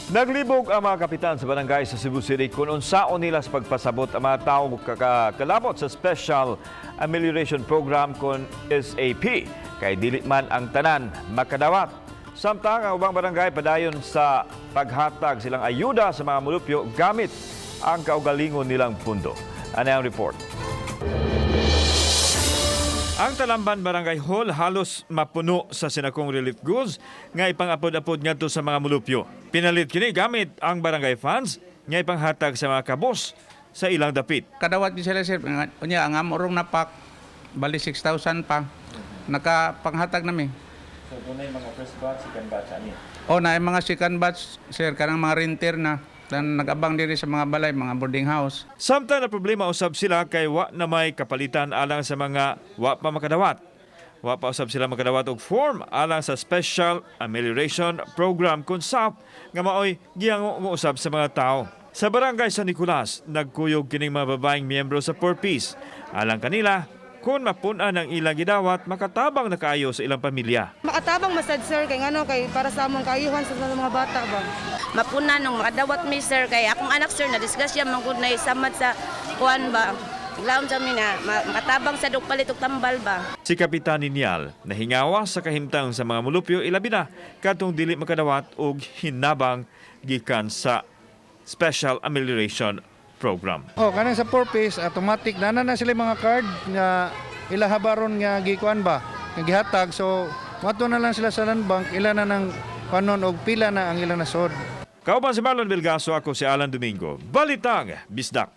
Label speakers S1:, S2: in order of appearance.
S1: Naglibog ang mga kapitan sa barangay sa Cebu City kung unsaon nila sa pagpasabot ang mga tao kalabot sa Special Amelioration Program kon SAP. Kay dili man ang tanan makadawat. Samtang ang ubang barangay padayon sa paghatag silang ayuda sa mga mulupyo gamit ang kaugalingon nilang pundo. Ano ang report? Ang Talamban Barangay Hall halos mapuno sa sinakong relief goods nga ipang-apod-apod ngadto sa mga mulupyo. Pinalit kini gamit ang barangay funds nga ipanghatag sa mga kabos sa ilang dapit.
S2: Kadawat ni sila sir, unya ang amorong napak bali 6,000 pa. Nakapanghatag nami.
S1: So doon na yung mga first batch, second batch ani.
S2: O na yung mga second batch sir kanang mga renter na dan nag-abang diri sa mga balay, mga boarding house.
S1: Samtang na problema usab sila kay wa na may kapalitan alang sa mga wa pa makadawat. Wa pa usab sila makadawat og form alang sa Special Amelioration Program kun SAP nga maoy gihango mo usab sa mga tao. Sa barangay San Nicolas, nagkuyog kining mga babaeng miyembro sa 4Ps. Alang kanila, kung mapun-an ang ilang gidawat, makatabang na kaayo sa ilang pamilya.
S3: Makatabang masad sir kay ngano kay para sa among kaayuhan sa mga bata ba.
S4: Mapuna nung makadawat mi sir kay akong anak sir na disgrasya man gud na samad sa kuan ba. Iglaom sa mi na makatabang sa dugpalit og tambal ba.
S1: Si Kapitan Ninyal nahingawa sa kahimtang sa mga mulupyo ilabi na katong dili makadawat og hinabang gikan sa Special Amelioration Program.
S5: Kanang sa 4Ps automatic na sila mga card nga ilahabaron nga gikuan ba nga gihatag, so mato na lang sila sa land bank ila na ng kanon og pila na ang ilang nasod.
S1: Kauban si Marlon Belgaso, ako si Alan Domingo. Balitang Bisdak.